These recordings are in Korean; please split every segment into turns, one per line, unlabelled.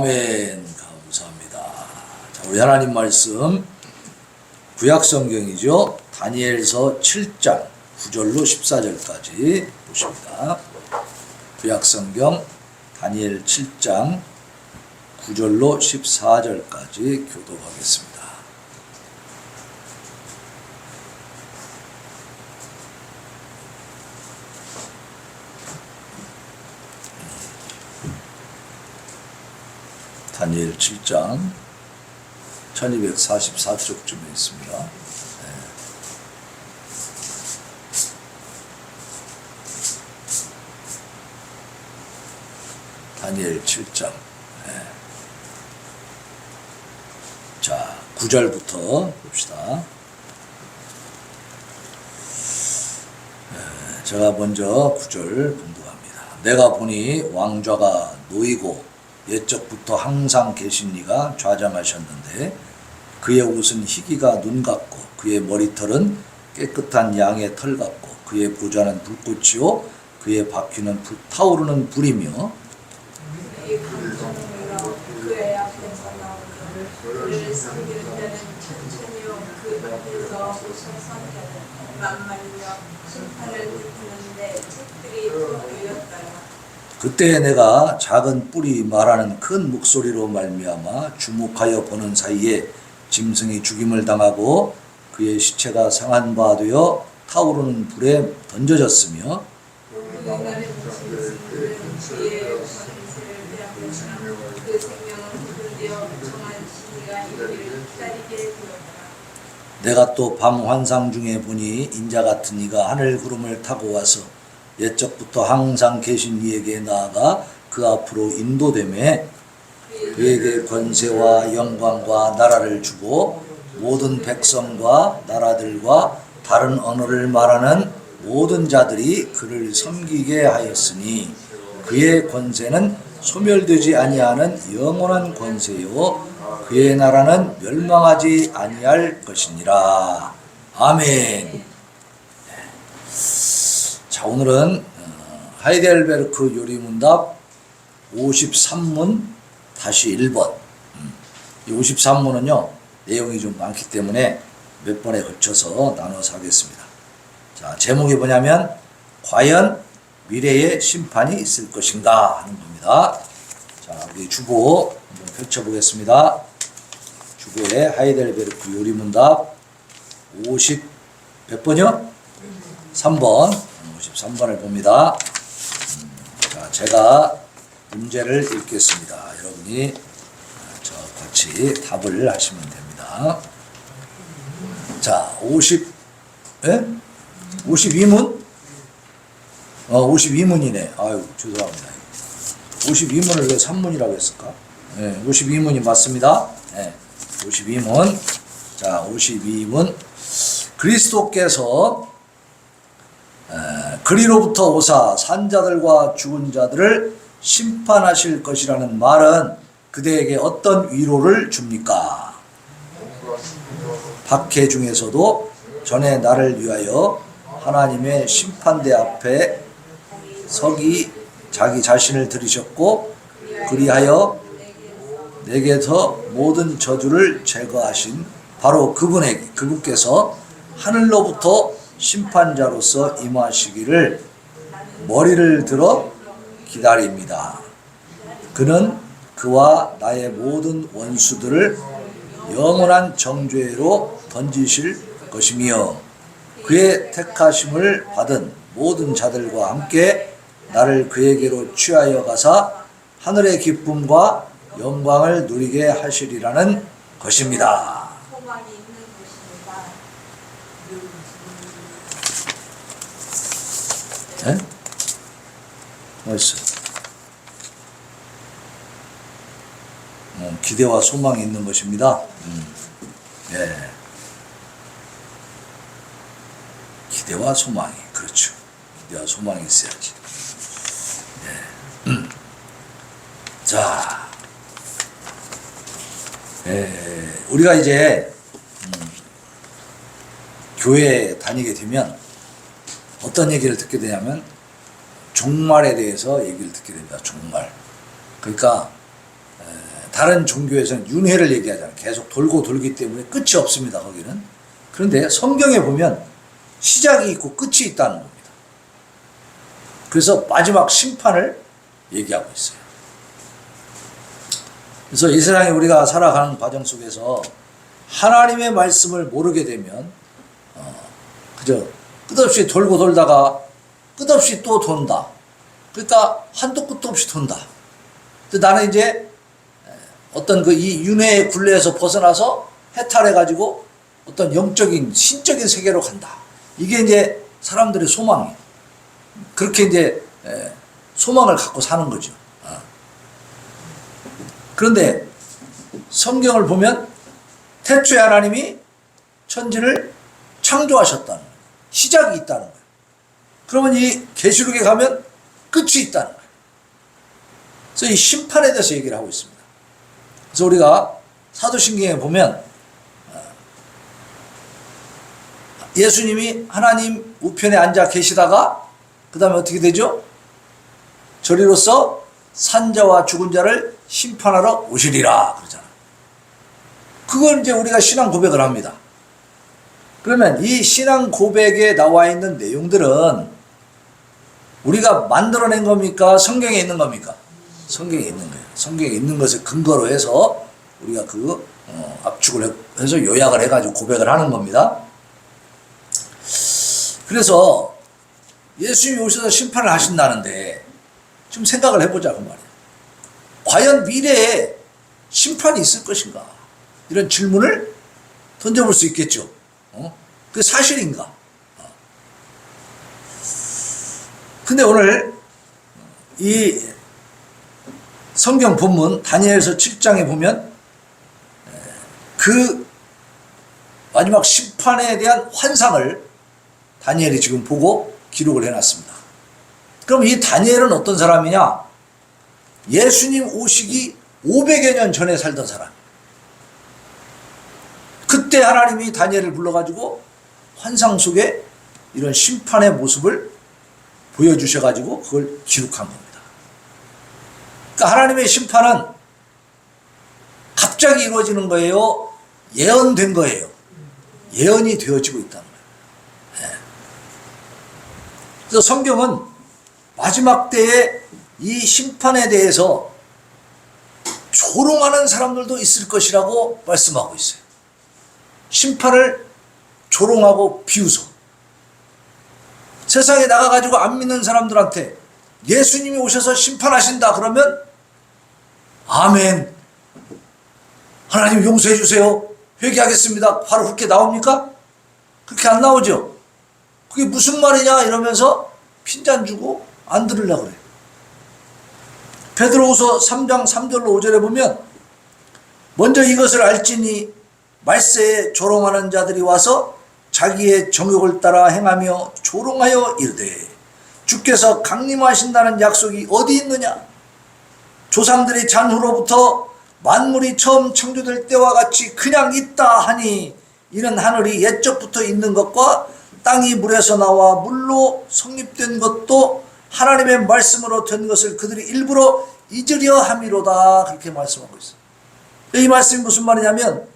아멘. 감사합니다. 자, 우리 하나님 말씀 구약 성경이죠. 다니엘서 7장 9절로 14절까지 보십니다. 구약 성경 다니엘 7장 9절로 14절까지 교독하겠습니다. 다니엘 7장 1244쪽쯤에 있습니다. 다니엘 7장. 자, 9절부터 봅시다. 제가 먼저 9절 봉독합니다. 내가 보니 왕좌가 놓이고 옛적부터 항상 계신 이가 좌장하셨는데 그의 옷은 희기가 눈 같고 그의 머리털은 깨끗한 양의 털 같고 그의 보좌는 불꽃이요 그의 바퀴는 타오르는 불이며
그의 감정으로 그의 앞에서 나오며 그를 섬기는 자는 천천히요 그 앞에서 오셔선 자는 만만히요 심판을 베푸는데 책들이 놓였더라.
그때 내가 작은 뿔이 말하는 큰 목소리로 말미암아 주목하여 보는 사이에 짐승이 죽임을 당하고 그의 시체가 상한 바 되어 타오르는 불에 던져졌으며
그 생명은 구분되어 정한 시기가 이르기를 기다리게 되었더라.
내가 또 밤 환상 중에 보니 인자 같은 이가 하늘 구름을 타고 와서 옛적부터 항상 계신 이에게 나아가 그 앞으로 인도되매 그에게 권세와 영광과 나라를 주고 모든 백성과 나라들과 다른 언어를 말하는 모든 자들이 그를 섬기게 하였으니 그의 권세는 소멸되지 아니하는 영원한 권세요 그의 나라는 멸망하지 아니할 것이니라. 아멘. 자, 오늘은 하이델베르크 요리문답 53문 다시 1번. 이 53문은요 내용이 좀 많기 때문에 몇 번에 걸쳐서 나눠서 하겠습니다. 자, 제목이 뭐냐면 과연 미래에 심판이 있을 것인가 하는 겁니다. 자, 우리 주보 한번 펼쳐보겠습니다. 주보에 하이델베르크 요리문답 50 몇 번이요? 3번 53번을 봅니다. 자, 제가 문제를 읽겠습니다. 여러분이 저 같이 답을 하시면 됩니다. 자, 52문? 52문이네. 아유, 죄송합니다. 52문을 왜 3문이라고 했을까? 네, 52문이 맞습니다. 네, 52문. 자, 52문. 그리스도께서 그리로부터 오사 산자들과 죽은 자들을 심판하실 것이라는 말은 그대에게 어떤 위로를 줍니까? 박해 중에서도 전에 나를 위하여 하나님의 심판대 앞에 서기 자기 자신을 들이셨고 그리하여 내게서 모든 저주를 제거하신 바로 그분께서 하늘로부터 심판자로서 임하시기를 머리를 들어 기다립니다. 그는 그와 나의 모든 원수들을 영원한 정죄로 던지실 것이며 그의 택하심을 받은 모든 자들과 함께 나를 그에게로 취하여 가사 하늘의 기쁨과 영광을 누리게 하시리라는 것입니다.
소망이 있는 것입니다.
네? 멋있어. 기대와 소망이 있는 것입니다. 네. 기대와 소망이, 그렇죠. 기대와 소망이 있어야지. 네. 자, 우리가 이제 교회에 다니게 되면 어떤 얘기를 듣게 되냐면 종말에 대해서 얘기를 듣게 됩니다. 종말. 그러니까 다른 종교에서는 윤회를 얘기하잖아요. 계속 돌고 돌기 때문에 끝이 없습니다. 거기는. 그런데 성경에 보면 시작이 있고 끝이 있다는 겁니다. 그래서 마지막 심판을 얘기하고 있어요. 그래서 이 세상에 우리가 살아가는 과정 속에서 하나님의 말씀을 모르게 되면 그저 끝없이 돌고 돌다가 끝없이 또 돈다. 그러니까 한도 끝도 없이 돈다. 근데 나는 이제 어떤 그 이 윤회의 굴레에서 벗어나서 해탈해가지고 어떤 영적인 신적인 세계로 간다. 이게 이제 사람들의 소망이에요. 그렇게 이제 소망을 갖고 사는 거죠. 그런데 성경을 보면 태초에 하나님이 천지를 창조하셨다는 거예요. 시작이 있다는 거예요. 그러면 이 계시록에 가면 끝이 있다는 거예요. 그래서 이 심판에 대해서 얘기를 하고 있습니다. 그래서 우리가 사도신경에 보면 예수님이 하나님 우편에 앉아 계시다가 그 다음에 어떻게 되죠? 저리로서 산자와 죽은 자를 심판하러 오시리라 그러잖아요. 그걸 이제 우리가 신앙 고백을 합니다. 그러면 이 신앙 고백에 나와 있는 내용들은 우리가 만들어낸 겁니까? 성경에 있는 겁니까? 성경에 있는 거예요. 성경에 있는 것을 근거로 해서 우리가 그 압축을 해서 요약을 해가지고 고백을 하는 겁니다. 그래서 예수님이 오셔서 심판을 하신다는데 좀 생각을 해보자 그 말이에요. 과연 미래에 심판이 있을 것인가? 이런 질문을 던져볼 수 있겠죠. 그게 사실인가? 근데 오늘 이 성경 본문 다니엘서 7장에 보면 그 마지막 심판에 대한 환상을 다니엘이 지금 보고 기록을 해놨습니다. 그럼 이 다니엘은 어떤 사람이냐? 예수님 오시기 500여 년 전에 살던 사람. 그때 하나님이 다니엘을 불러가지고 환상 속에 이런 심판의 모습을 보여주셔가지고 그걸 기록한 겁니다. 그러니까 하나님의 심판은 갑자기 이루어지는 거예요? 예언된 거예요? 예언이 되어지고 있다는 거예요. 그래서 성경은 마지막 때에 이 심판에 대해서 조롱하는 사람들도 있을 것이라고 말씀하고 있어요. 심판을 조롱하고 비웃어. 세상에 나가가지고 안 믿는 사람들한테 예수님이 오셔서 심판하신다 그러면 아멘, 하나님 용서해 주세요, 회개하겠습니다, 바로 그렇게 나옵니까? 그렇게 안 나오죠. 그게 무슨 말이냐 이러면서 핀잔 주고 안 들으려고 그래요. 베드로후서 3장 3절로 5절에 보면 먼저 이것을 알지니 말세에 조롱하는 자들이 와서 자기의 정욕을 따라 행하며 조롱하여 이르되 주께서 강림하신다는 약속이 어디 있느냐? 조상들이 잔후로부터 만물이 처음 창조될 때와 같이 그냥 있다 하니 이는 하늘이 옛적부터 있는 것과 땅이 물에서 나와 물로 성립된 것도 하나님의 말씀으로 된 것을 그들이 일부러 잊으려 함이로다. 그렇게 말씀하고 있어요. 이 말씀이 무슨 말이냐면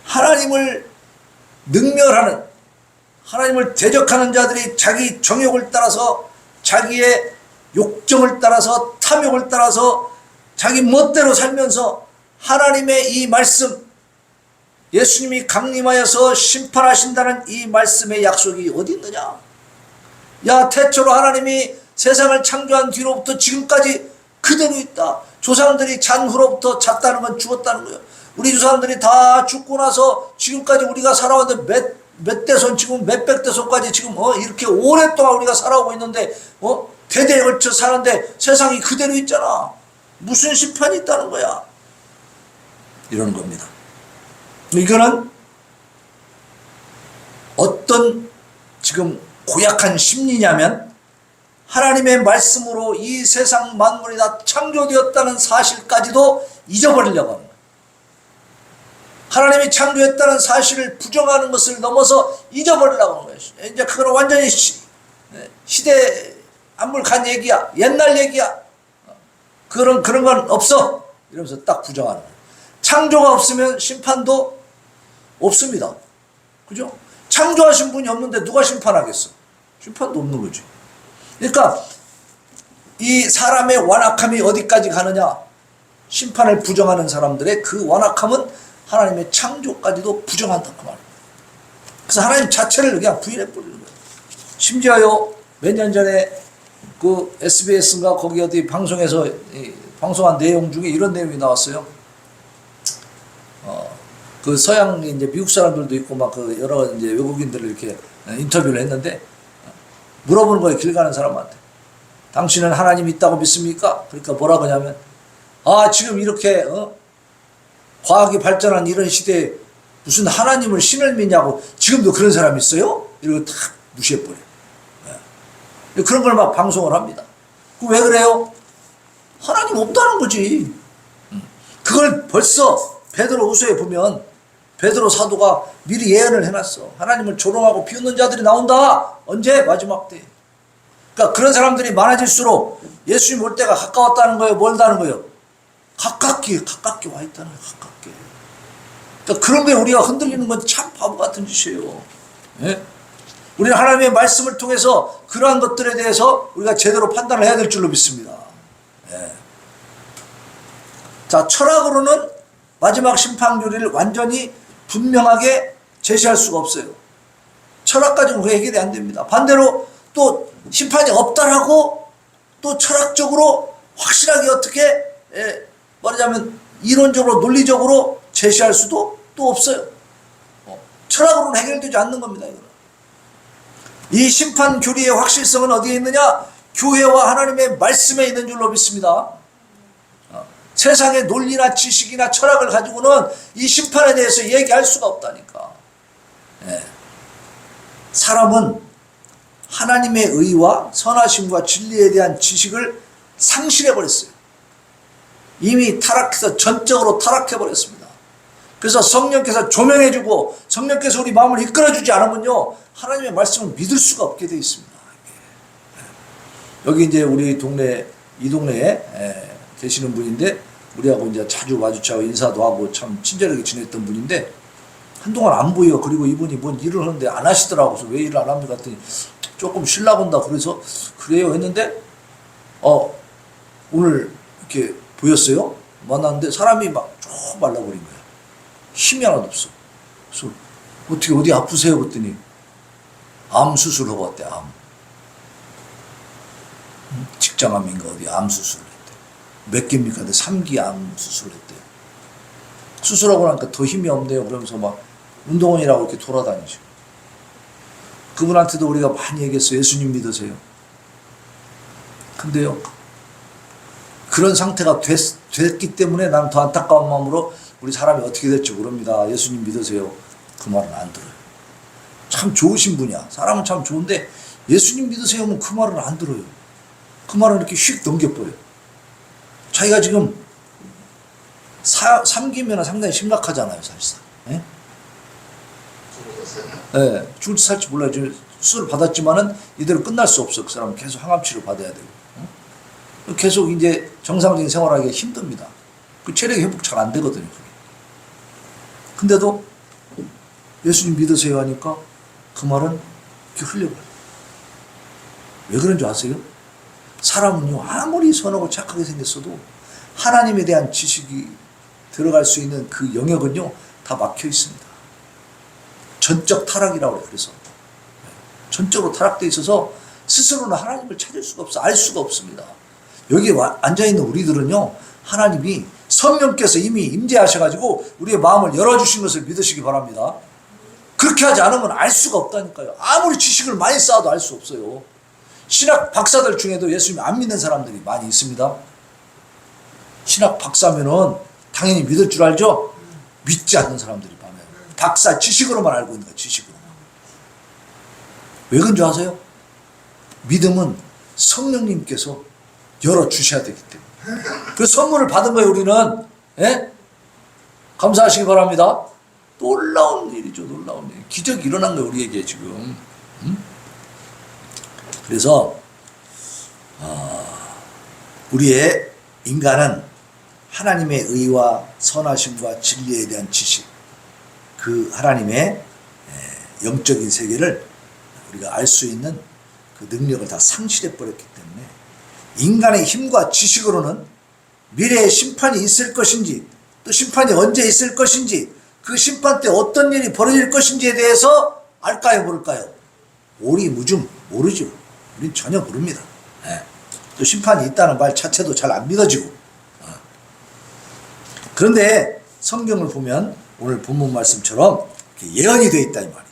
하나님을 능멸하는, 하나님을 대적하는 자들이 자기 정욕을 따라서, 자기의 욕정을 따라서, 탐욕을 따라서 자기 멋대로 살면서 하나님의 이 말씀, 예수님이 강림하여서 심판하신다는 이 말씀의 약속이 어디 있느냐? 야, 태초로 하나님이 세상을 창조한 뒤로부터 지금까지 그대로 있다. 조상들이 잔후로부터 잤다는 건 죽었다는 거예요. 우리 조상들이 다 죽고 나서 지금까지 우리가 살아왔는데 몇 대손, 지금 몇백 대손까지 지금 이렇게 오랫동안 우리가 살아오고 있는데 대대에 걸쳐 사는데 세상이 그대로 있잖아. 무슨 심판이 있다는 거야? 이러는 겁니다. 이거는 어떤 지금 고약한 심리냐면 하나님의 말씀으로 이 세상 만물이 다 창조되었다는 사실까지도 잊어버리려고 합니다. 하나님이 창조했다는 사실을 부정하는 것을 넘어서 잊어버리려고 하는 거예요. 이제 그거는 완전히 시대 안물 간 얘기야. 옛날 얘기야. 그런 건 없어. 이러면서 딱 부정하는 거예요. 창조가 없으면 심판도 없습니다. 그죠? 창조하신 분이 없는데 누가 심판하겠어? 심판도 없는 거지. 그러니까 이 사람의 완악함이 어디까지 가느냐? 심판을 부정하는 사람들의 그 완악함은 하나님의 창조까지도 부정한다 그 말이에요. 그래서 하나님 자체를 그냥 부인해 버리는 거예요. 심지어요, 몇 년 전에 그 SBS인가 거기 어디 방송에서 방송한 내용 중에 이런 내용이 나왔어요. 그 서양 이제 미국 사람들도 있고 막 그 여러 이제 외국인들을 이렇게 인터뷰를 했는데 물어보는 거예요. 길 가는 사람한테. 당신은 하나님이 있다고 믿습니까? 그러니까 뭐라고 하냐면, 아, 지금 이렇게 과학이 발전한 이런 시대에 무슨 하나님을 신을 믿냐고, 지금도 그런 사람이 있어요? 이러고 다 무시해버려요. 네. 그런 걸 막 방송을 합니다. 그럼 왜 그래요? 하나님 없다는 거지. 그걸 벌써 베드로후서에 보면 베드로 사도가 미리 예언을 해놨어. 하나님을 조롱하고 비웃는 자들이 나온다. 언제? 마지막 때. 그러니까 그런 사람들이 많아질수록 예수님 올 때가 가까웠다는 거예요? 멀다는 거예요? 가깝게 와 있다는 거예요. 가깝게. 그러니까 그런 거에 우리가 흔들리는 건 참 바보 같은 짓이에요. 예? 우리는 하나님의 말씀을 통해서 그러한 것들에 대해서 우리가 제대로 판단을 해야 될 줄로 믿습니다. 예. 자, 철학으로는 마지막 심판교리를 완전히 분명하게 제시할 수가 없어요. 철학 가지고 그게 해결이 안 됩니다. 반대로 또 심판이 없다라고 또 철학적으로 확실하게 어떻게 말하자면 이론적으로 논리적으로 제시할 수도 또 없어요. 철학으로는 해결되지 않는 겁니다. 이거는. 이 심판 교리의 확실성은 어디에 있느냐? 교회와 하나님의 말씀에 있는 줄로 믿습니다. 세상의 논리나 지식이나 철학을 가지고는 이 심판에 대해서 얘기할 수가 없다니까. 예. 사람은 하나님의 의와 선하심과 진리에 대한 지식을 상실해버렸어요. 이미 타락해서 전적으로 타락해버렸습니다. 그래서 성령께서 조명해주고 성령께서 우리 마음을 이끌어주지 않으면요, 하나님의 말씀을 믿을 수가 없게 되어 있습니다. 여기 이제 우리 동네, 이 동네에 계시는 분인데, 우리하고 이제 자주 마주치고 인사도 하고 참 친절하게 지냈던 분인데, 한동안 안 보여. 그리고 이분이 뭔 일을 하는데 안 하시더라고. 그래서 왜 일을 안 합니까? 했더니 조금 쉬려고 한다. 그래서 그래요 했는데, 오늘 이렇게 보였어요. 만났는데 사람이 막 쭉 말라버린 거야. 힘이 하나도 없어. 그래서 어떻게 어디 아프세요? 그랬더니 암 수술하고 왔대. 암. 직장암인가 어디 암 수술을 했대. 몇 개입니까? 근데 3기 암 수술을 했대. 수술하고 나니까 더 힘이 없네요. 그러면서 막 운동원이라고 이렇게 돌아다니시고. 그분한테도 우리가 많이 얘기했어요. 예수님 믿으세요. 근데요, 그런 상태가 됐기 때문에 나는 더 안타까운 마음으로 우리 사람이 어떻게 될지 모릅니다. 예수님 믿으세요. 그 말은 안 들어요. 참 좋으신 분이야. 사람은 참 좋은데 예수님 믿으세요 하면 그 말은 안 들어요. 그 말은 이렇게 휙 넘겨버려요. 자기가 지금 3기면 상당히 심각하잖아요, 사실상. 예? 네, 죽을지 살지 몰라요. 지금 수술을 받았지만은 이대로 끝날 수 없어. 그 사람은 계속 항암치료 받아야 되고. 계속 이제 정상적인 생활하기가 힘듭니다. 그 체력이 회복 잘 안 되거든요. 그게. 근데도 예수님 믿으세요 하니까 그 말은 이렇게 흘려버려요. 왜 그런 줄 아세요? 사람은요, 아무리 선하고 착하게 생겼어도 하나님에 대한 지식이 들어갈 수 있는 그 영역은요, 다 막혀 있습니다. 전적 타락이라고 그래요. 그래서 전적으로 타락되어 있어서 스스로는 하나님을 찾을 수가 없어. 알 수가 없습니다. 여기에 앉아있는 우리들은요, 하나님이 성령께서 이미 임재하셔가지고 우리의 마음을 열어주신 것을 믿으시기 바랍니다. 그렇게 하지 않으면 알 수가 없다니까요. 아무리 지식을 많이 쌓아도 알 수 없어요. 신학 박사들 중에도 예수님 안 믿는 사람들이 많이 있습니다. 신학 박사면은 당연히 믿을 줄 알죠? 믿지 않는 사람들이 많아요. 박사 지식으로만 알고 있는 거예요. 지식으로만. 왜 그런 줄 아세요? 믿음은 성령님께서 열어주셔야 되기 때문에. 그 선물을 받은 거예요, 우리는. 예? 감사하시기 바랍니다. 놀라운 일이죠, 놀라운 일. 기적이 일어난 거예요, 우리에게 지금. 그래서 우리의 인간은 하나님의 의와 선하심과 진리에 대한 지식, 그 하나님의 영적인 세계를 우리가 알 수 있는 그 능력을 다 상실해 버렸기 때문에 인간의 힘과 지식으로는 미래에 심판이 있을 것인지, 또 심판이 언제 있을 것인지, 그 심판 때 어떤 일이 벌어질 것인지에 대해서 알까요, 모를까요? 오리무중 모르죠. 우린 전혀 모릅니다. 또 심판이 있다는 말 자체도 잘 안 믿어지고. 그런데 성경을 보면 오늘 본문 말씀처럼 예언이 되어 있다 이 말이에요.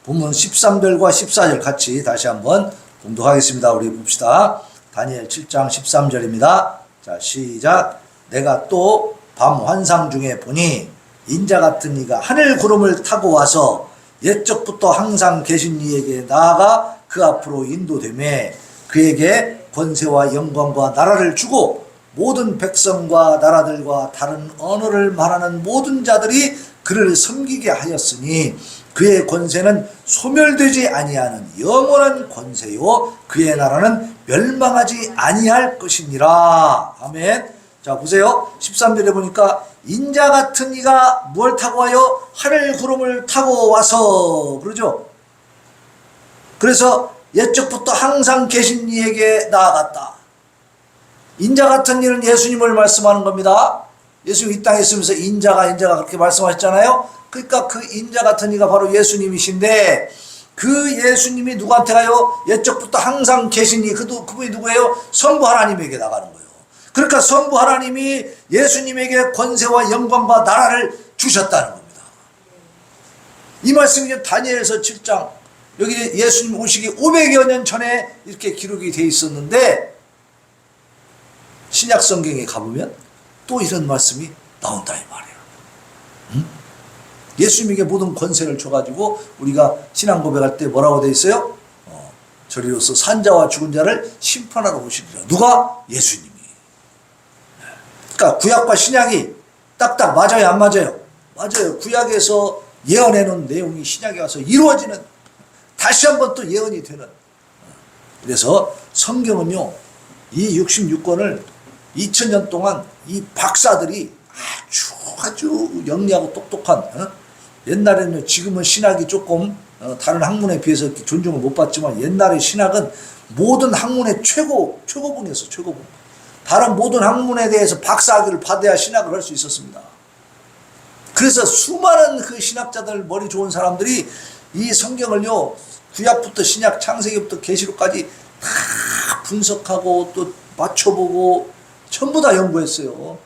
본문 13절과 14절 같이 다시 한번 봉독하겠습니다. 우리 봅시다. 다니엘 7장 13절입니다. 자, 시작. 내가 또 밤 환상 중에 보니 인자 같은 이가 하늘 구름을 타고 와서 옛적부터 항상 계신 이에게 나아가 그 앞으로 인도되매 그에게 권세와 영광과 나라를 주고 모든 백성과 나라들과 다른 언어를 말하는 모든 자들이 그를 섬기게 하였으니 그의 권세는 소멸되지 아니하는 영원한 권세요 그의 나라는 멸망하지 아니할 것이니라. 아멘. 자, 보세요. 13절에 보니까 인자 같은 이가 무엇을 타고 와요? 하늘 구름을 타고 와서, 그러죠? 그래서 옛적부터 항상 계신 이에게 나아갔다. 인자 같은 이는 예수님을 말씀하는 겁니다. 예수님 이 땅에 있으면서 인자가 그렇게 말씀하셨잖아요. 그러니까 그 인자 같은 이가 바로 예수님이신데, 그 예수님이 누구한테 가요? 옛적부터 항상 계신 이, 그분이 누구예요? 성부 하나님에게 나가는 거예요. 그러니까 성부 하나님이 예수님에게 권세와 영광과 나라를 주셨다는 겁니다. 이 말씀이 다니엘서 7장, 여기 예수님 오시기 500여 년 전에 이렇게 기록이 돼 있었는데, 신약 성경에 가보면 또 이런 말씀이 나온다 이 말이에요. 응? 예수님에게 모든 권세를 줘가지고 우리가 신앙 고백할 때 뭐라고 돼 있어요? 저리로서 산자와 죽은 자를 심판하러 오시리라. 누가? 예수님이. 그러니까 구약과 신약이 딱딱 맞아요, 안 맞아요? 맞아요. 구약에서 예언해놓은 내용이 신약에 와서 이루어지는, 다시 한번 또 예언이 되는. 그래서 성경은요, 이 66권을 2000년 동안 이 박사들이 아주 영리하고 똑똑한, 옛날에는, 지금은 신학이 조금 다른 학문에 비해서 존중을 못 받지만 옛날의 신학은 모든 학문의 최고봉이었어. 최고봉. 다른 모든 학문에 대해서 박사학위를 받아야 신학을 할 수 있었습니다. 그래서 수많은 그 신학자들, 머리 좋은 사람들이 이 성경을요, 구약부터 신약, 창세기부터 계시록까지 다 분석하고 또 맞춰보고 전부 다 연구했어요.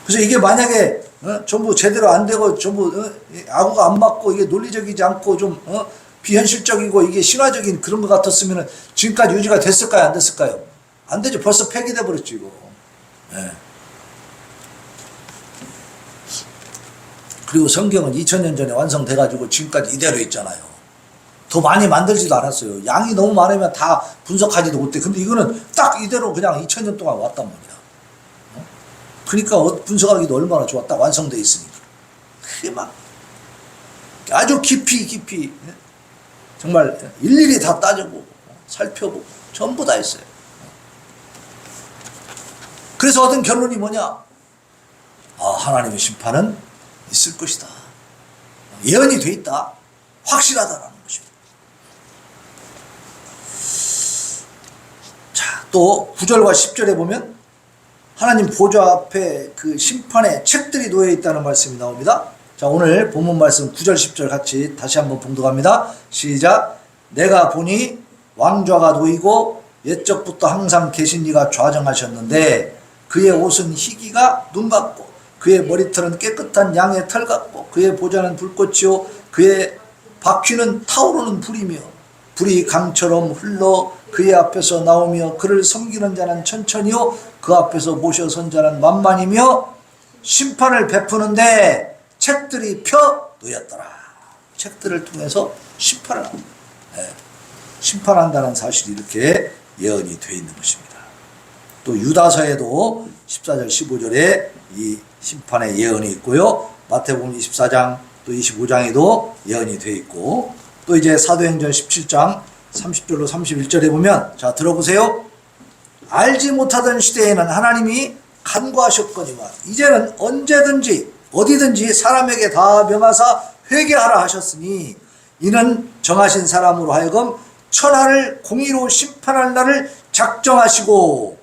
그래서 이게 만약에 전부 제대로 안 되고 전부 아구가 안 맞고 이게 논리적이지 않고 좀 비현실적이고 이게 신화적인 그런 것 같았으면 지금까지 유지가 됐을까요, 안 됐을까요? 안 되죠. 벌써 폐기돼 버렸죠 이거. 네. 그리고 성경은 2000년 전에 완성돼가지고 지금까지 이대로 있잖아요. 더 많이 만들지도 않았어요. 양이 너무 많으면 다 분석하지도 못해. 근데 이거는 딱 이대로 그냥 2000년 동안 왔단 말이야. 그러니까 분석하기도 얼마나 좋아. 딱 완성돼 있으니까. 그게 막 아주 깊이 정말 일일이 다 따져보고 살펴보고 전부 다 했어요. 그래서 얻은 결론이 뭐냐? 하나님의 심판은 있을 것이다. 예언이 돼 있다. 확실하다라는 것입니다. 자, 또 9절과 10절에 보면 하나님 보좌 앞에 그 심판의 책들이 놓여 있다는 말씀이 나옵니다. 자, 오늘 본문 말씀 9절 10절 같이 다시 한번 봉독합니다. 시작. 내가 보니 왕좌가 놓이고 옛적부터 항상 계신 이가 좌정하셨는데 그의 옷은 희기가 눈 같고 그의 머리털은 깨끗한 양의 털 같고 그의 보좌는 불꽃이요 그의 바퀴는 타오르는 불이며 불이 강처럼 흘러 그의 앞에서 나오며 그를 섬기는 자는 천천히요 그 앞에서 모셔 선 자는 만만이며 심판을 베푸는데 책들이 펴 놓였더라. 책들을 통해서 심판을 합니다. 심판한다는 사실이 이렇게 예언이 되어 있는 것입니다. 또 유다서에도 14절 15절에 이 심판의 예언이 있고요. 마태복음 24장 또 25장에도 예언이 되어 있고 또 이제 사도행전 17장 30절로 31절에 보면 자 들어보세요. 알지 못하던 시대에는 하나님이 간구하셨거니와 이제는 언제든지 어디든지 사람에게 다 명하사 회개하라 하셨으니 이는 정하신 사람으로 하여금 천하를 공의로 심판할 날을 작정하시고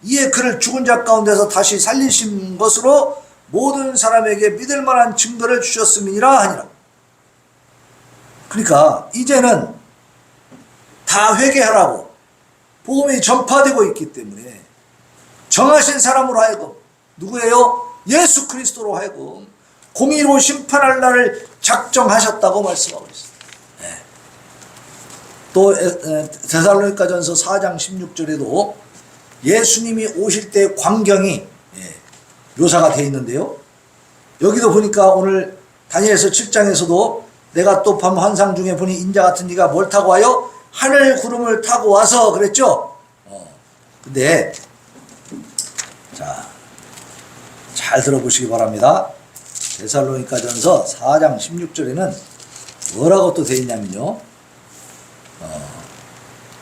이에 그를 죽은 자 가운데서 다시 살리신 것으로 모든 사람에게 믿을 만한 증거를 주셨음이니라 하니라. 그러니까 이제는 다 회개하라고 복음이 전파되고 있기 때문에 정하신 사람으로 하여금 누구예요? 예수 그리스도로 하여금 공의로 심판할 날을 작정하셨다고 말씀하고 있습니다. 네. 또 데살로니가전서 4장 16절에도 예수님이 오실 때 광경이 묘사가 되어 있는데요. 여기도 보니까 오늘 다니엘서 7장에서도 내가 또 밤 환상 중에 보니 인자 같은 이가 뭘 타고 와요? 하늘 구름을 타고 와서 그랬죠. 근데 자, 잘 들어보시기 바랍니다. 데살로니가전서 4장 16절에는 뭐라고 또 되어 있냐면요.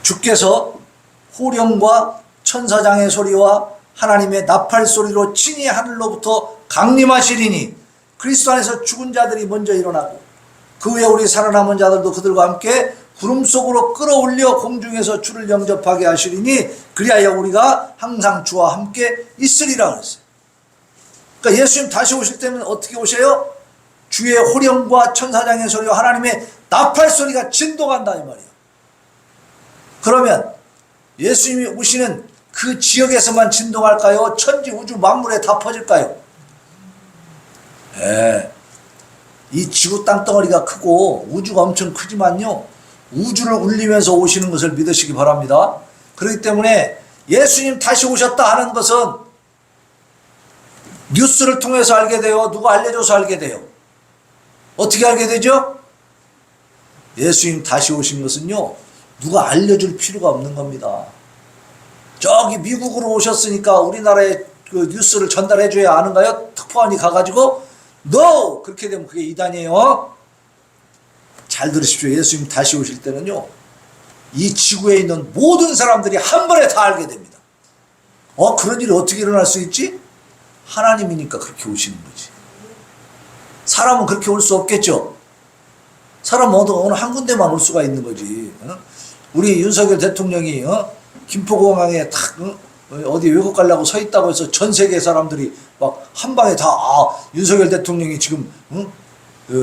주께서 호령과 천사장의 소리와 하나님의 나팔 소리로 친히 하늘로부터 강림하시리니 그리스도 안에서 죽은 자들이 먼저 일어나고 그 후에 우리 살아남은 자들도 그들과 함께 구름 속으로 끌어올려 공중에서 주를 영접하게 하시리니 그리하여 우리가 항상 주와 함께 있으리라 그랬어요. 그러니까 예수님 다시 오실 때는 어떻게 오셔요? 주의 호령과 천사장의 소리와 하나님의 나팔 소리가 진동한다 이 말이에요. 그러면 예수님이 오시는 그 지역에서만 진동할까요? 천지 우주 만물에 다 퍼질까요? 이 지구 땅덩어리가 크고 우주가 엄청 크지만요, 우주를 울리면서 오시는 것을 믿으시기 바랍니다. 그렇기 때문에 예수님 다시 오셨다 하는 것은 뉴스를 통해서 알게 돼요? 누가 알려줘서 알게 돼요? 어떻게 알게 되죠? 예수님 다시 오신 것은요, 누가 알려줄 필요가 없는 겁니다. 저기 미국으로 오셨으니까 우리나라에 그 뉴스를 전달해줘야 아는가요? 특파원이 가가지고 NO! 그렇게 되면 그게 이단이에요. 잘 들으십시오. 예수님 다시 오실 때는요, 이 지구에 있는 모든 사람들이 한 번에 다 알게 됩니다. 그런 일이 어떻게 일어날 수 있지? 하나님이니까 그렇게 오시는 거지. 사람은 그렇게 올 수 없겠죠. 사람은 어느 한 군데만 올 수가 있는 거지. 우리 윤석열 대통령이 김포공항에 탁 어디 외국 가려고 서 있다고 해서 전 세계 사람들이 막 한 방에 다 윤석열 대통령이 지금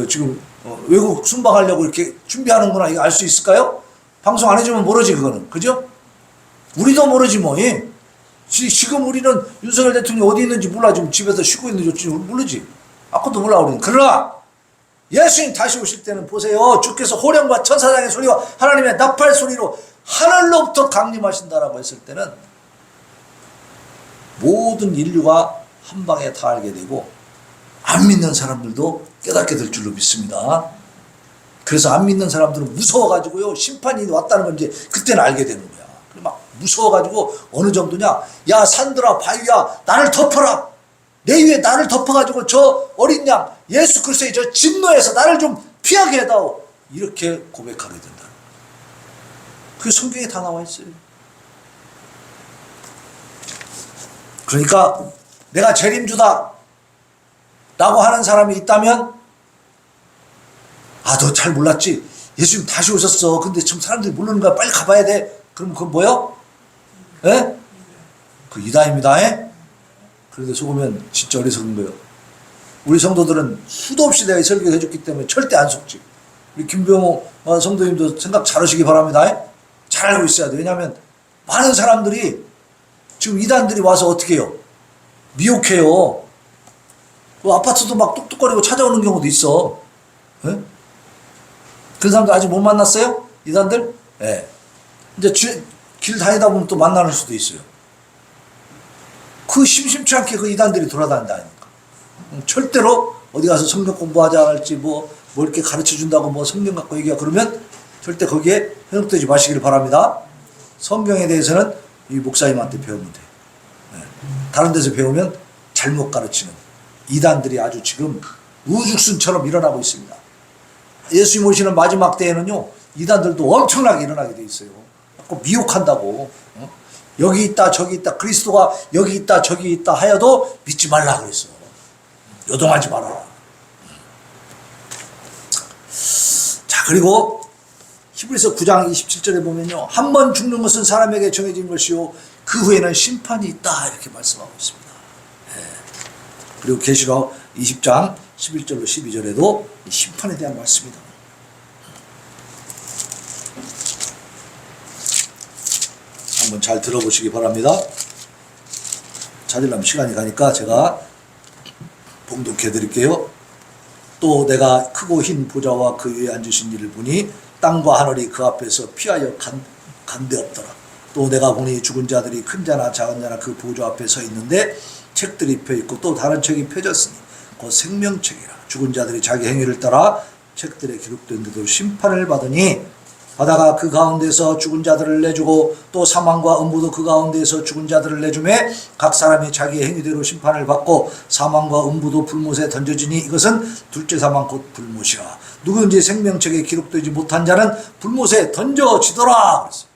지금 외국 순방하려고 이렇게 준비하는구나 이거 알 수 있을까요? 방송 안 해주면 모르지 그거는. 그죠? 우리도 모르지 뭐. 지금 우리는 윤석열 대통령이 어디 있는지 몰라. 지금 집에서 쉬고 있는지 모르지. 아무것도 몰라 우리는. 그러나 예수님 다시 오실 때는 보세요. 주께서 호령과 천사장의 소리와 하나님의 나팔 소리로 하늘로부터 강림하신다라고 했을 때는 모든 인류가 한 방에 다 알게 되고 안 믿는 사람들도 깨닫게 될 줄로 믿습니다. 그래서 안 믿는 사람들은 무서워가지고요, 심판이 왔다는 걸 이제 그때는 알게 되는 거야. 막 무서워가지고 어느 정도냐, 야 산들아 바위야 나를 덮어라, 내 위에 나를 덮어가지고 저 어린 양 예수 그리스도의 저 진노에서 나를 좀 피하게 해다오, 이렇게 고백하게 된다. 그게 성경에 다 나와 있어요. 그러니까 내가 재림주다 라고 하는 사람이 있다면, 너 잘 몰랐지? 예수님 다시 오셨어. 근데 지금 사람들이 모르는 거야. 빨리 가봐야 돼. 그럼 그건 뭐요? 그 이단입니다. 그런데 속으면 진짜 어리석은 거예요. 우리 성도들은 수도 없이 내가 설교를 해줬기 때문에 절대 안 속지. 우리 김병호 성도님도 생각 잘 하시기 바랍니다. 잘 알고 있어야 돼. 왜냐하면 많은 사람들이 지금 이단들이 와서 어떻게 해요? 미혹해요. 아파트도 막 뚝뚝거리고 찾아오는 경우도 있어. 그 사람들 아직 못 만났어요? 이단들? 이제 길 다니다 보면 또 만나는 수도 있어요. 그 심심치 않게 그 이단들이 돌아다닌다니까. 절대로 어디 가서 성경 공부하자 할지 뭐 이렇게 가르쳐 준다고 뭐 성경 갖고 얘기하고 그러면 절대 거기에 현혹되지 마시기를 바랍니다. 성경에 대해서는 이 목사님한테 배우면 돼. 다른 데서 배우면 잘못 가르치는 이단들이 아주 지금 우죽순처럼 일어나고 있습니다. 예수님 오시는 마지막 때에는요, 이단들도 엄청나게 일어나게 돼 있어요. 자꾸 미혹한다고. 여기 있다 저기 있다 그리스도가 여기 있다 저기 있다 하여도 믿지 말라 그랬어. 요동하지 말아라. 자, 그리고 히브리서 9장 27절에 보면요, 한 번 죽는 것은 사람에게 정해진 것이요 그 후에는 심판이 있다 이렇게 말씀하고 있습니다. 그리고 계시록 20장 11절로 12절에도 심판에 대한 말씀이다. 한번 잘 들어보시기 바랍니다. 찾으려면 시간이 가니까 제가 봉독해 드릴게요. 또 내가 크고 흰 보좌와 그 위에 앉으신 이를 보니 땅과 하늘이 그 앞에서 피하여 간대없더라. 또 내가 보니 죽은 자들이 큰 자나 작은 자나 그 보좌 앞에 서 있는데 책들이 펴있고 또 다른 책이 펴졌으니 곧 생명책이라. 죽은 자들이 자기 행위를 따라 책들에 기록된 대로 심판을 받으니 바다가 그 가운데서 죽은 자들을 내주고 또 사망과 음부도 그 가운데서 죽은 자들을 내주매 각 사람이 자기의 행위대로 심판을 받고 사망과 음부도 불못에 던져지니 이것은 둘째 사망 곧 불못이라. 누구든지 생명책에 기록되지 못한 자는 불못에 던져지더라. 그랬어요.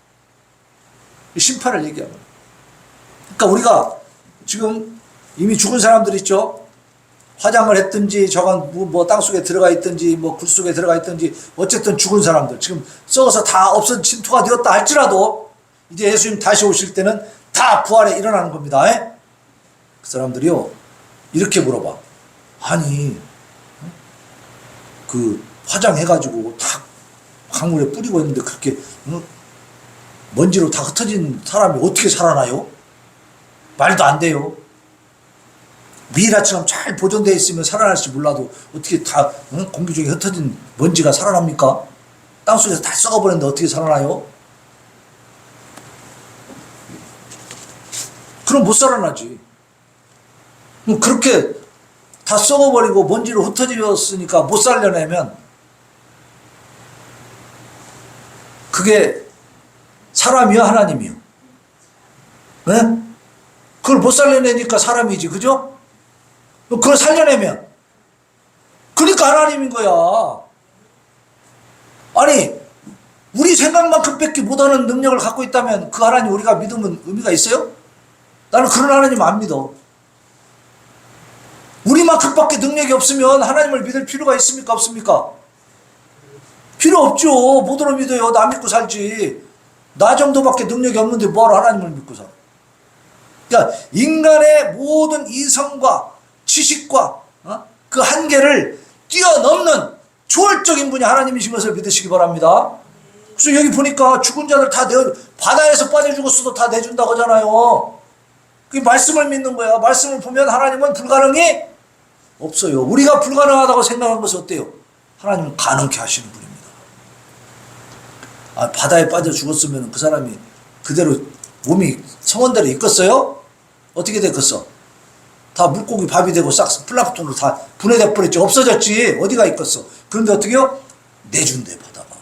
이 심판을 얘기하는 거예요. 그러니까 우리가 지금 이미 죽은 사람들 있죠. 화장을 했든지 저건 뭐 땅속에 들어가 있든지 뭐 굴 속에 들어가 있든지 어쨌든 죽은 사람들 지금 썩어서 다 없어진 침투가 되었다 할지라도 이제 예수님 다시 오실 때는 다 부활에 일어나는 겁니다. 그 사람들이요 이렇게 물어봐. 아니 그 화장해가지고 다 강물에 뿌리고 있는데 그렇게 먼지로 다 흩어진 사람이 어떻게 살아나요? 말도 안 돼요. 미이라처럼 잘 보존되어 있으면 살아날지 몰라도 어떻게 다 공기 중에 흩어진 먼지가 살아납니까? 땅속에서 다 썩어버렸는데 어떻게 살아나요? 그럼 못 살아나지. 그렇게 다 썩어버리고 먼지로 흩어졌으니까 못 살려내면 그게 사람이요 하나님이요? 네? 그걸 못 살려내니까 사람이지, 그죠? 그걸 살려내면 그러니까 하나님인 거야. 아니 우리 생각만큼밖에 못하는 능력을 갖고 있다면 그 하나님 우리가 믿으면 의미가 있어요? 나는 그런 하나님 안 믿어. 우리만큼밖에 능력이 없으면 하나님을 믿을 필요가 있습니까 없습니까? 필요 없죠. 뭐들어 믿어요. 나 믿고 살지. 나 정도밖에 능력이 없는데 뭐하러 하나님을 믿고 살아. 그러니까 인간의 모든 이성과 지식과 그 한계를 뛰어넘는 초월적인 분이 하나님이신 것을 믿으시기 바랍니다. 그래서 여기 보니까 죽은 자들 다 바다에서 빠져 죽었어도 다 내준다고 하잖아요. 그게 말씀을 믿는 거야. 말씀을 보면 하나님은 불가능이 없어요. 우리가 불가능하다고 생각한 것은 어때요? 하나님은 가능케 하시는 분입니다. 바다에 빠져 죽었으면 그 사람이 그대로 몸이 성원대로 있겠어요? 어떻게 됐겠어? 다 물고기 밥이 되고 싹 플랑크톤으로 다 분해돼 버렸지. 없어졌지. 어디가 있겠어? 그런데 어떻게요? 내준대 바다가.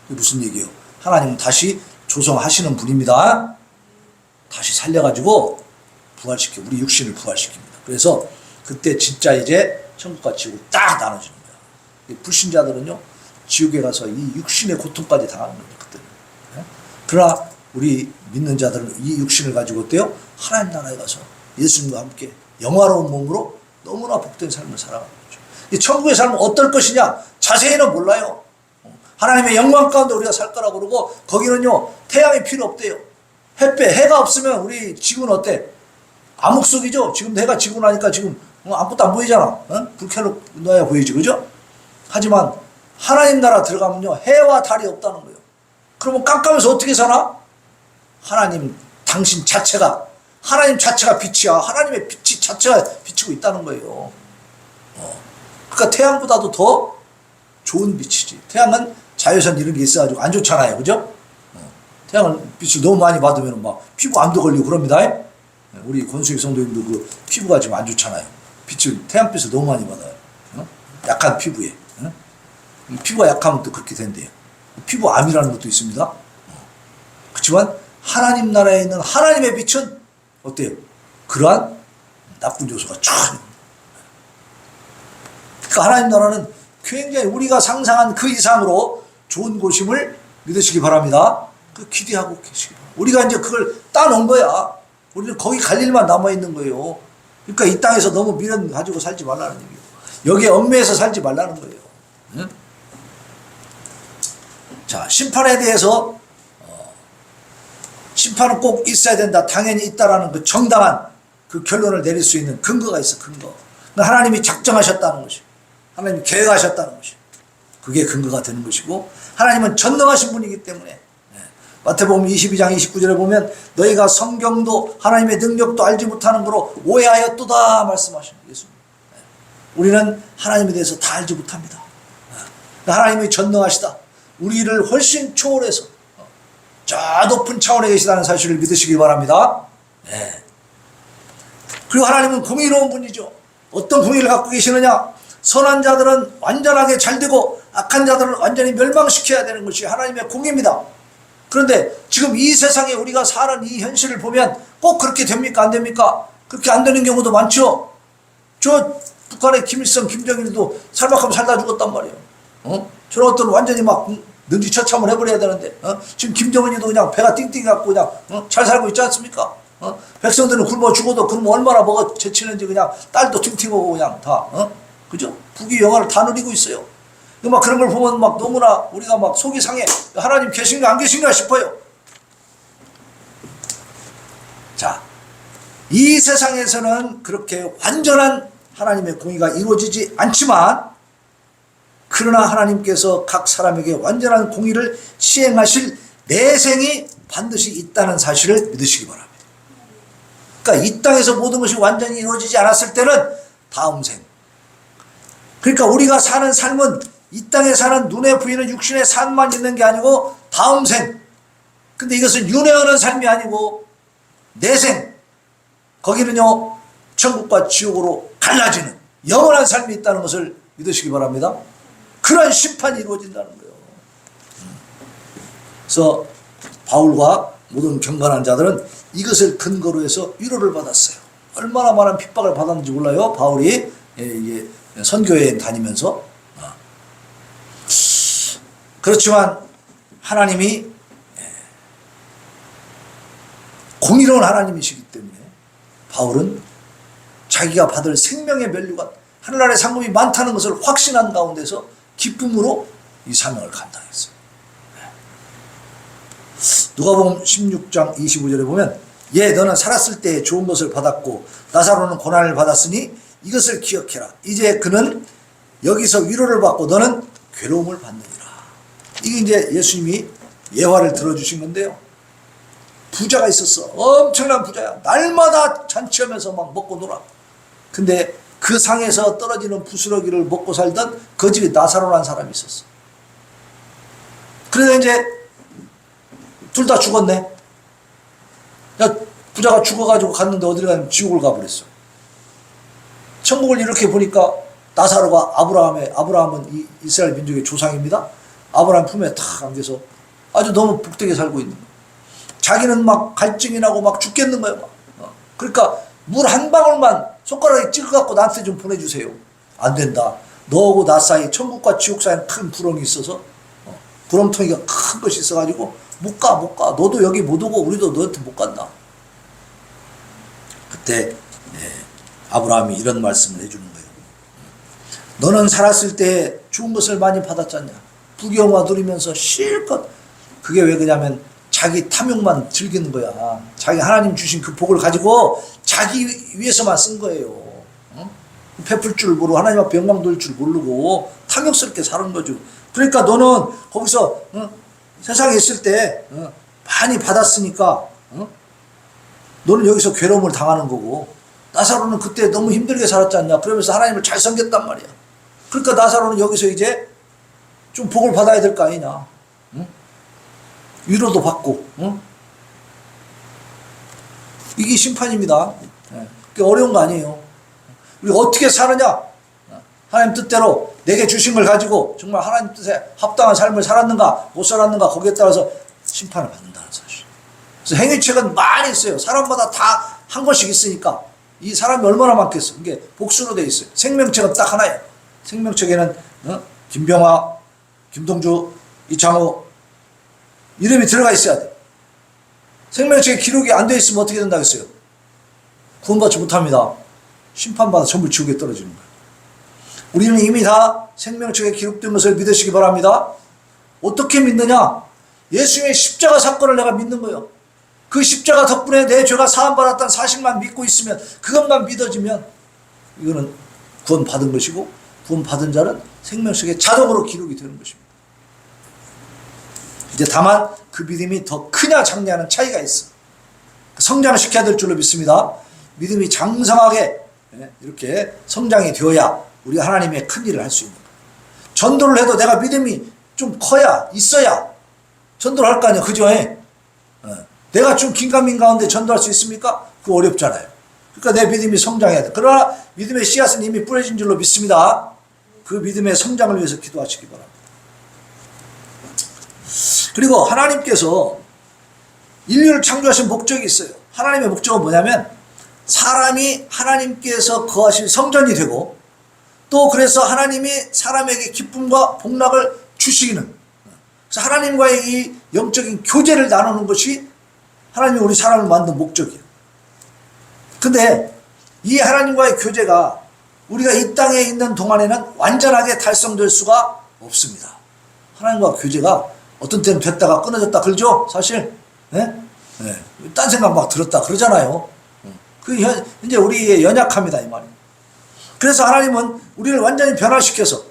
이게 무슨 얘기예요? 하나님은 다시 조성하시는 분입니다. 다시 살려가지고 부활시켜 우리 육신을 부활시킵니다. 그래서 그때 진짜 이제 천국과 지옥이 딱 나눠지는 거야. 불신자들은요 지옥에 가서 이 육신의 고통까지 당하는 거예요. 그때는. 그러나 우리 믿는 자들은 이 육신을 가지고 어때요? 하나님 나라에 가서 예수님과 함께 영화로운 몸으로 너무나 복된 삶을 살아가는 거죠. 이 천국의 삶은 어떨 것이냐 자세히는 몰라요. 하나님의 영광 가운데 우리가 살 거라고 그러고 거기는요 태양이 필요 없대요. 해가 없으면 우리 지구는 어때? 암흑 속이죠. 지금도 해가 지고 나니까 지금 아무것도 안 보이잖아. 불 켜놓아야 보이지, 그죠? 하지만 하나님 나라 들어가면요 해와 달이 없다는 거예요. 그러면 깜깜해서 어떻게 사나? 하나님 당신 자체가 하나님 자체가 빛이야. 하나님의 빛이 자체가 비치고 있다는 거예요. 그러니까 태양보다도 더 좋은 빛이지. 태양은 자외선 이런 게 있어가지고 안 좋잖아요, 그죠? 태양을 빛을 너무 많이 받으면 막 피부 암도 걸리고 그럽니다. 우리 권수익 성도님도 그 피부가 지금 안 좋잖아요. 태양빛을 너무 많이 받아요. 약한 피부에. 피부가 약하면 또 그렇게 된대요. 피부암이라는 것도 있습니다. 그렇지만 하나님 나라에 있는 하나님의 빛은 어때요? 그러한 나쁜 요소가 전혀. 그러니까 하나님 나라는 굉장히 우리가 상상한 그 이상으로 좋은 곳임을 믿으시기 바랍니다. 그 기대하고 계시기 바랍니다. 우리가 이제 그걸 따놓은 거야. 우리는 거기 갈 일만 남아있는 거예요. 그러니까 이 땅에서 너무 미련 가지고 살지 말라는 얘기예요. 여기에 얽매여서 살지 말라는 거예요. 응? 자, 심판에 대해서 심판은 꼭 있어야 된다. 당연히 있다라는 그 정당한 그 결론을 내릴 수 있는 근거가 있어, 근거. 하나님이 작정하셨다는 것이, 하나님이 계획하셨다는 것이, 그게 근거가 되는 것이고, 하나님은 전능하신 분이기 때문에, 마태복음 22장 29절에 보면 너희가 성경도 하나님의 능력도 알지 못하는 거로 오해하였도다 말씀하시는 예수님. 우리는 하나님에 대해서 다 알지 못합니다. 하나님이 전능하시다. 우리를 훨씬 초월해서 저 높은 차원에 계시다는 사실을 믿으시기 바랍니다. 네. 그리고 하나님은 공의로운 분이죠. 어떤 공의를 갖고 계시느냐? 선한 자들은 완전하게 잘 되고 악한 자들은 완전히 멸망시켜야 되는 것이 하나님의 공의입니다. 그런데 지금 이 세상에 우리가 사는 이 현실을 보면 꼭 그렇게 됩니까? 안 됩니까? 그렇게 안 되는 경우도 많죠. 저 북한의 김일성, 김정일도 살만큼 살다 죽었단 말이에요. 저런 것들은 완전히 막 능지처참을 해버려야 되는데, 지금 김정은이도 그냥 배가 띵띵 갖고 그냥 잘 살고 있지 않습니까? 백성들은 굶어 죽어도 그러면 얼마나 먹어 제치는지 그냥 딸도 팅팅하고 그냥 다, 그죠? 북이 영화를 다 누리고 있어요. 막 그런 걸 보면 막 너무나 우리가 막 속이 상해. 하나님 계신가 안 계신가 싶어요. 자, 이 세상에서는 그렇게 완전한 하나님의 공의가 이루어지지 않지만, 그러나 하나님께서 각 사람에게 완전한 공의를 시행하실 내생이 반드시 있다는 사실을 믿으시기 바랍니다. 그러니까 이 땅에서 모든 것이 완전히 이루어지지 않았을 때는 다음 생. 그러니까 우리가 사는 삶은 이 땅에 사는 눈에 보이는 육신의 삶만 있는 게 아니고 다음 생. 근데 이것은 윤회하는 삶이 아니고 내생. 거기는요, 천국과 지옥으로 갈라지는 영원한 삶이 있다는 것을 믿으시기 바랍니다. 그런 심판이 이루어진다는 거예요. 그래서 바울과 모든 경건한 자들은 이것을 근거로 해서 위로를 받았어요. 얼마나 많은 핍박을 받았는지 몰라요. 바울이 선교여행 다니면서. 그렇지만 하나님이 공의로운 하나님이시기 때문에 바울은 자기가 받을 생명의 면류관, 하늘나라의 상급이 많다는 것을 확신한 가운데서 기쁨으로 이 사명을 감당했어요. 누가복음 16장 25절에 보면, 너는 살았을 때 좋은 것을 받았고 나사로는 고난을 받았으니 이것을 기억해라. 이제 그는 여기서 위로를 받고 너는 괴로움을 받느니라. 이게 이제 예수님이 예화를 들어주신 건데요. 부자가 있었어. 엄청난 부자야. 날마다 잔치하면서 막 먹고 놀아. 근데 그 상에서 떨어지는 부스러기를 먹고 살던 그 집에 나사로라는 사람이 있었어. 그래서 이제 둘 다 죽었네. 부자가 죽어가지고 갔는데 어디를 가면 지옥을 가버렸어. 천국을 이렇게 보니까 나사로가 아브라함은 이 이스라엘 민족의 조상입니다. 아브라함 품에 탁 안겨서 아주 너무 복되게 살고 있는 거야. 자기는 막 갈증이 나고 막 죽겠는 거야. 막. 그러니까 물 한 방울만 손가락에 찍어갖고 나한테 좀 보내주세요. 안 된다. 너하고 나 사이, 천국과 지옥 사이에는 큰 구렁이 있어서, 구렁텅이가 큰 것이 있어가지고 못 가. 너도 여기 못 오고 우리도 너한테 못 간다. 그때 아브라함이 이런 말씀을 해주는 거예요. 너는 살았을 때 좋은 것을 많이 받았잖냐. 부귀영화 누리면서 실컷. 그게 왜 그러냐면 자기 탐욕만 즐기는 거야. 자기 하나님 주신 그 복을 가지고 자기 위해서만 쓴 거예요. 베풀 줄 모르고 하나님 앞에 영광 돌릴 줄 모르고 탐욕스럽게 사는 거죠. 그러니까 너는 거기서 세상에 있을 때 많이 받았으니까 너는 여기서 괴로움을 당하는 거고, 나사로는 그때 너무 힘들게 살았지 않냐. 그러면서 하나님을 잘 섬겼단 말이야. 그러니까 나사로는 여기서 이제 좀 복을 받아야 될 거 아니냐. 위로도 받고. 이게 심판입니다. 그게 어려운 거 아니에요. 우리가 어떻게 사느냐. 하나님 뜻대로 내게 주신 걸 가지고 정말 하나님 뜻에 합당한 삶을 살았는가 못 살았는가, 거기에 따라서 심판을 받는다는 사실. 그래서 행위책은 많이 있어요. 사람마다 다 한 권씩 있으니까. 이 사람이 얼마나 많겠어. 이게 복수로 돼 있어요. 생명책은 딱 하나예요. 생명책에는 김병화, 김동주, 이창호 이름이 들어가 있어야 돼. 생명책에 기록이 안 돼 있으면 어떻게 된다겠어요? 구원받지 못합니다. 심판받아 전부 지옥에 떨어지는 거예요. 우리는 이미 다 생명책에 기록된 것을 믿으시기 바랍니다. 어떻게 믿느냐? 예수님의 십자가 사건을 내가 믿는 거예요. 그 십자가 덕분에 내 죄가 사함받았다는 사실만 믿고 있으면, 그것만 믿어지면 이거는 구원받은 것이고, 구원받은 자는 생명책에 자동으로 기록이 되는 것입니다. 이제 다만 그 믿음이 더 크냐 작냐는 차이가 있어. 성장시켜야 될 줄로 믿습니다. 믿음이 장성하게 이렇게 성장이 되어야 우리가 하나님의 큰 일을 할 수 있는 거예요. 전도를 해도 내가 믿음이 좀 커야, 있어야 전도를 할 거 아니야. 그죠? 내가 좀 긴가민 가운데 전도할 수 있습니까? 그거 어렵잖아요. 그러니까 내 믿음이 성장해야 돼. 그러나 믿음의 씨앗은 이미 뿌려진 줄로 믿습니다. 그 믿음의 성장을 위해서 기도하시기 바랍니다. 그리고 하나님께서 인류를 창조하신 목적이 있어요. 하나님의 목적은 뭐냐면 사람이 하나님께서 거하실 성전이 되고, 또 그래서 하나님이 사람에게 기쁨과 복락을 주시기는, 그래서 하나님과의 이 영적인 교제를 나누는 것이 하나님이 우리 사람을 만든 목적이에요. 근데 이 하나님과의 교제가 우리가 이 땅에 있는 동안에는 완전하게 달성될 수가 없습니다. 하나님과 교제가 어떤 때는 됐다가 끊어졌다 그러죠, 사실. 딴 생각 막 들었다 그러잖아요. 이제 우리의 연약함이다, 이 말이에요. 그래서 하나님은 우리를 완전히 변화시켜서,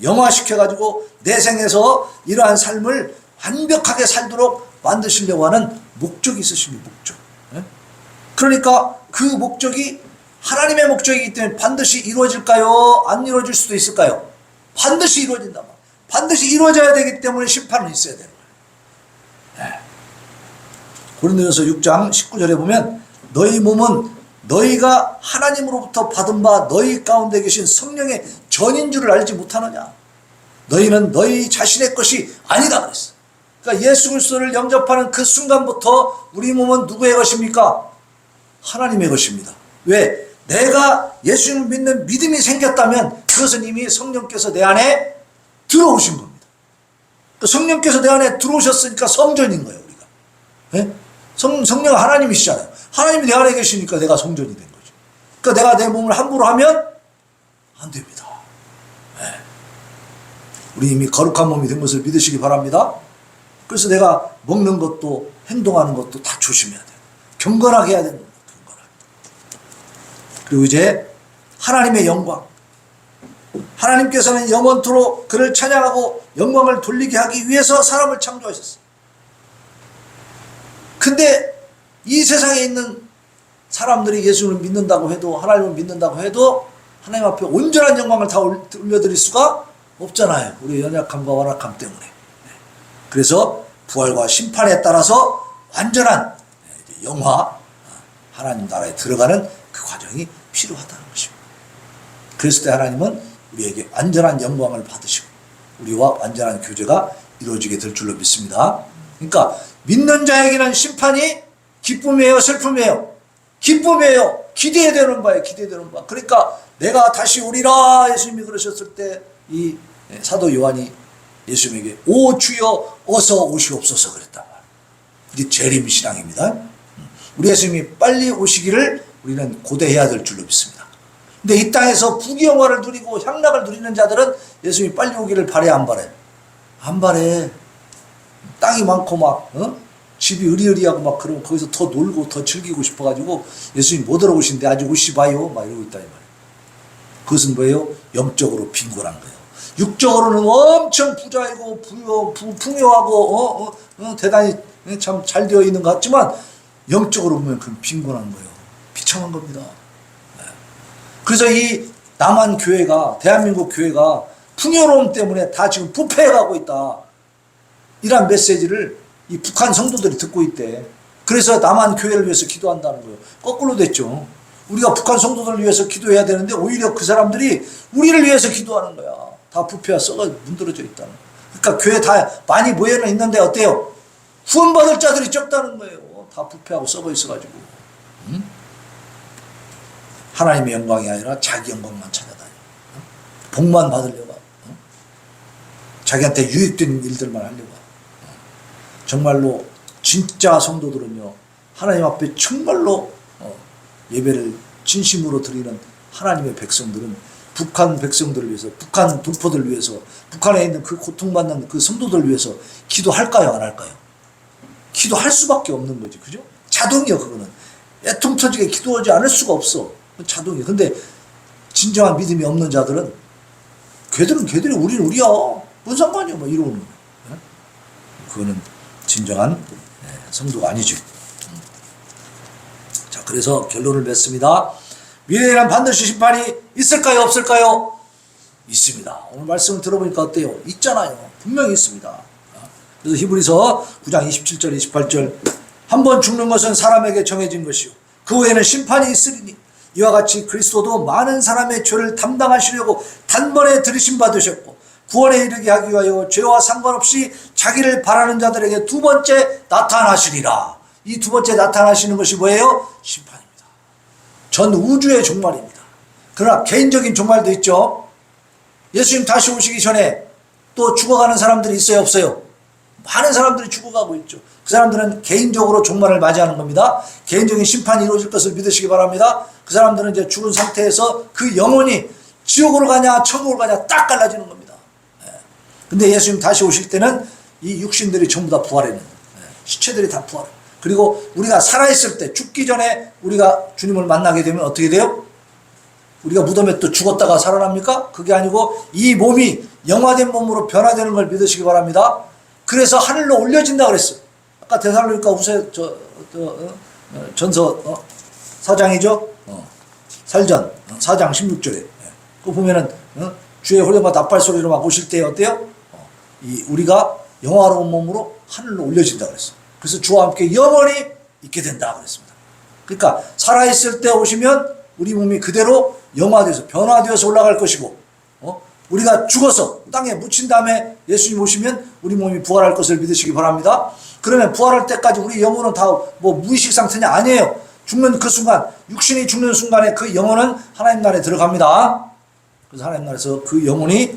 영화시켜가지고 내생에서 이러한 삶을 완벽하게 살도록 만드시려고 하는 목적이 있으십니다. 목적. 그러니까 그 목적이 하나님의 목적이기 때문에 반드시 이루어질까요? 안 이루어질 수도 있을까요? 반드시 이루어진다. 반드시 이루어져야 되기 때문에 심판은 있어야 되는 거예요. 고린도전서 6장 19절에 보면 너희 몸은 너희가 하나님으로부터 받은 바 너희 가운데 계신 성령의 전인 줄을 알지 못하느냐. 너희는 너희 자신의 것이 아니다 그랬어. 그러니까 예수 그리스도를 영접하는 그 순간부터 우리 몸은 누구의 것입니까? 하나님의 것입니다. 왜? 내가 예수님을 믿는 믿음이 생겼다면 그것은 이미 성령께서 내 안에 들어오신 겁니다. 성령께서 내 안에 들어오셨으니까 성전인 거예요, 우리가. 성령 하나님이시잖아요. 하나님이 내 안에 계시니까 내가 성전이 된 거죠. 그러니까 내가 내 몸을 함부로 하면 안 됩니다. 우리 이미 거룩한 몸이 된 것을 믿으시기 바랍니다. 그래서 내가 먹는 것도 행동하는 것도 다 조심해야 돼요. 경건하게 해야 되는 거예요. 경건하게. 그리고 이제 하나님의 영광. 하나님께서는 영원토록 그를 찬양하고 영광을 돌리게 하기 위해서 사람을 창조하셨어요. 근데 이 세상에 있는 사람들이 예수를 믿는다고 해도, 하나님을 믿는다고 해도 하나님 앞에 온전한 영광을 다 올려드릴 수가 없잖아요. 우리의 연약함과 완악함 때문에. 그래서 부활과 심판에 따라서 완전한 영화, 하나님 나라에 들어가는 그 과정이 필요하다는 것입니다. 그랬을 때 하나님은 우리에게 완전한 영광을 받으시고 우리와 완전한 교제가 이루어지게 될 줄로 믿습니다. 그러니까 믿는 자에게는 심판이 기쁨이에요, 슬픔이에요? 기쁨이에요. 기대해야 되는 바예요. 기대되는 바. 그러니까 내가 다시 오리라 예수님이 그러셨을 때 이 사도 요한이 예수님에게 오 주여 어서 오시옵소서 그랬단 말이에요. 이게 재림신앙입니다. 우리 예수님이 빨리 오시기를 우리는 고대해야 될 줄로 믿습니다. 근데 이 땅에서 부귀영화를 누리고 향락을 누리는 자들은 예수님이 빨리 오기를 바래 안 바래? 안 바래. 땅이 많고 막 집이 으리으리하고 막 그러면 거기서 더 놀고 더 즐기고 싶어가지고 예수님 못 알아오신데 아직 오시봐요 막 이러고 있다 이 말이에요. 그것은 뭐예요? 영적으로 빈곤한 거예요. 육적으로는 엄청 부자이고 풍요하고 대단히 참 잘 되어 있는 것 같지만 영적으로 보면 그건 빈곤한 거예요. 비참한 겁니다. 그래서 이 남한 교회가, 대한민국 교회가 풍요로움 때문에 다 지금 부패해가고 있다. 이런 메시지를 이 북한 성도들이 듣고 있대. 그래서 남한 교회를 위해서 기도한다는 거예요. 거꾸로 됐죠. 우리가 북한 성도들을 위해서 기도해야 되는데 오히려 그 사람들이 우리를 위해서 기도하는 거야. 다 부패와 썩어 문드러져 있다는 거예요. 그러니까 교회 다 많이 모여는 있는데 어때요? 후원받을 자들이 적다는 거예요. 다 부패하고 썩어 있어가지고. 하나님의 영광이 아니라 자기 영광만 찾아다녀. 복만 받으려고. 자기한테 유익된 일들만 하려고. 정말로 진짜 성도들은요, 하나님 앞에 정말로 예배를 진심으로 드리는 하나님의 백성들은 북한 백성들을 위해서, 북한 동포들을 위해서, 북한에 있는 그 고통받는 그 성도들을 위해서 기도할까요, 안 할까요? 기도할 수밖에 없는 거지, 그죠? 자동이요, 그거는. 애통 터지게 기도하지 않을 수가 없어. 자동이요. 근데 진정한 믿음이 없는 자들은 걔들이 우리는 우리야. 뭔 상관이야, 뭐 이러는 거예요. 그거는 진정한 성도가 아니죠. 자, 그래서 결론을 맺습니다. 미래에는 반드시 심판이 있을까요, 없을까요? 있습니다. 오늘 말씀을 들어보니까 어때요? 있잖아요. 분명히 있습니다. 그래서 히브리서 9장 27절 28절, 한 번 죽는 것은 사람에게 정해진 것이요 그 후에는 심판이 있으리니 이와 같이 그리스도도 많은 사람의 죄를 담당하시려고 단번에 들이심 받으셨고 구원에 이르게 하기 위하여 죄와 상관없이 자기를 바라는 자들에게 두 번째 나타나시리라. 이 두 번째 나타나시는 것이 뭐예요? 심판입니다. 전 우주의 종말입니다. 그러나 개인적인 종말도 있죠. 예수님 다시 오시기 전에 또 죽어가는 사람들이 있어요, 없어요? 많은 사람들이 죽어가고 있죠. 그 사람들은 개인적으로 종말을 맞이하는 겁니다. 개인적인 심판이 이루어질 것을 믿으시기 바랍니다. 그 사람들은 이제 죽은 상태에서 그 영혼이 지옥으로 가냐 천국으로 가냐 딱 갈라지는 겁니다. 근데 예수님 다시 오실 때는 이 육신들이 전부 다 부활해요. 시체들이 다 부활해. 그리고 우리가 살아있을 때, 죽기 전에 우리가 주님을 만나게 되면 어떻게 돼요? 우리가 무덤에 또 죽었다가 살아납니까? 그게 아니고 이 몸이 영화된 몸으로 변화되는 걸 믿으시기 바랍니다. 그래서 하늘로 올려진다 그랬어요. 아까 데살로니가 후서 전서 4장이죠. 살전 4장 16절에 그거 보면은 주의 호령과 나팔 소리로 막 오실 때 어때요? 우리가 영화로운 몸으로 하늘로 올려진다 그랬어요. 그래서 주와 함께 영원히 있게 된다 그랬습니다. 그러니까 살아있을 때 오시면 우리 몸이 그대로 영화되어서 변화되어서 올라갈 것이고, 우리가 죽어서 땅에 묻힌 다음에 예수님 오시면 우리 몸이 부활할 것을 믿으시기 바랍니다. 그러면 부활할 때까지 우리 영혼은 다 뭐 무의식 상태냐? 아니에요. 죽는 그 순간, 육신이 죽는 순간에 그 영혼은 하나님 나라에 들어갑니다. 그래서 하나님 나라에서 그 영혼이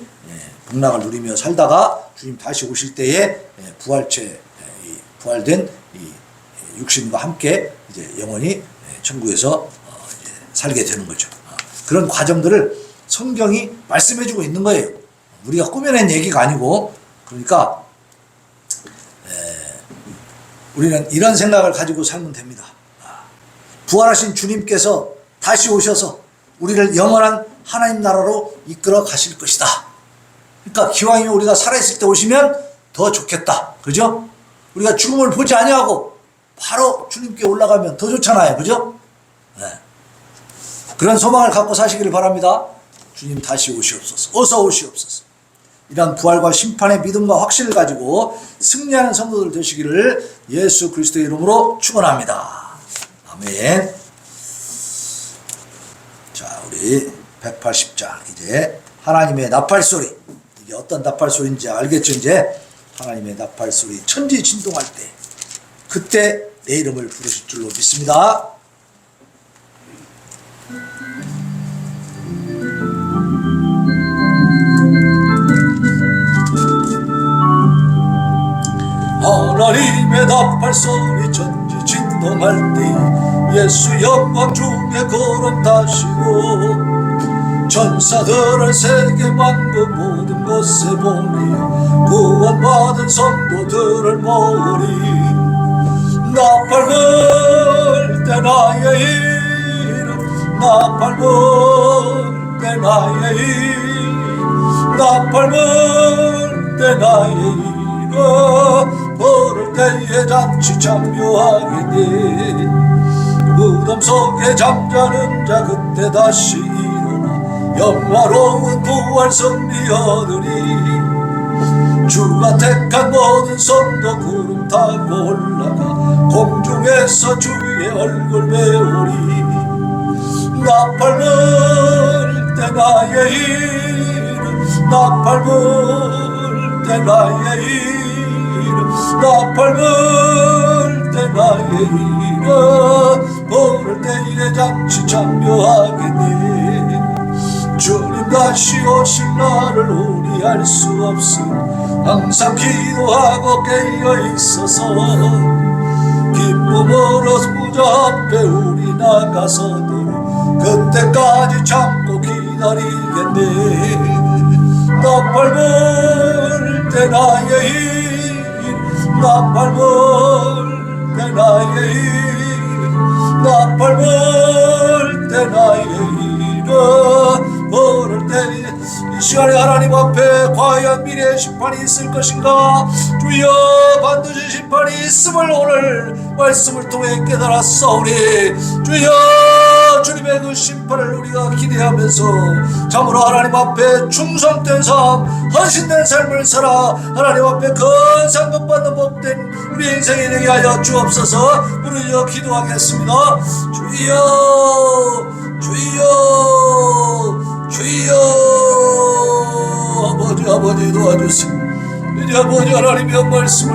복락을 누리며 살다가 주님 다시 오실 때에 부활된 이 육신과 함께 이제 영원히 천국에서 이제 살게 되는 거죠. 그런 과정들을 성경이 말씀해주고 있는 거예요. 우리가 꾸며낸 얘기가 아니고. 그러니까 우리는 이런 생각을 가지고 살면 됩니다. 부활하신 주님께서 다시 오셔서 우리를 영원한 하나님 나라로 이끌어 가실 것이다. 그러니까 기왕이면 우리가 살아있을 때 오시면 더 좋겠다. 그죠? 우리가 죽음을 보지 아니하고 바로 주님께 올라가면 더 좋잖아요. 그죠? 그런 소망을 갖고 사시기를 바랍니다. 주님 다시 오시옵소서. 어서 오시옵소서. 이러한 부활과 심판의 믿음과 확신을 가지고 승리하는 성도들 되시기를 예수 그리스도의 이름으로 축원합니다. 아멘. 자, 우리 180장 이제 하나님의 나팔소리. 이게 어떤 나팔소리인지 알겠죠? 이제 하나님의 나팔소리 천지 진동할 때 그때 내 이름을 부르실 줄로 믿습니다. 하나님의 나팔소리 천지 진동할 때 예수 영광 중에 걸음 타시고 천사들을 세계 만국 모든 곳에 보내어 구원받은 성도들을 모으리. 나팔 불 때 나의 이름 나팔 불 때 나의 이름 나팔 불 때 나의 이름 부를 때에 잔치 참여하겠니. 무덤 속에 잠자는 자 그때 다시 일어나 영화로운 부활 승리 얻으리. 주가 택한 모든 성도 구름 타고 올라가 공중에서 주의 얼굴 배우리. 나팔 불 때 나의 이름 나팔 불 때 나의 이름 나팔 불 때 나의 이름 부를 때에 잔치 참여하겠니. 주님 다시 오실 날을 우리 알 수 없으니 항상 기도하고 깨어 있어서 기쁨으로 붙잡혀 우리 나가서도 그때까지 참고 기다리겠네. 나팔 불 때 나의 힘, 나팔 불 때 나의 힘, 나팔 불 때 나의 힘은 부를 때 이 시간에 하나님 앞에 과연 미래의 심판이 있을 것인가? 주여, 반드시 심판이 있음을 오늘 말씀을 통해 깨달았사오니 주여, 주님의 그 심판을 우리가 기대하면서 참으로 하나님 앞에 충성된 삶, 헌신된 삶을 살아 하나님 앞에 큰 상급 받는 복된 우리 인생이 되게 하여 주옵소서. 부르짖어 기도하겠습니다. 주여, 주여, 주여. 아버지 도와주세요. 이제 아버지 하나님의 말씀을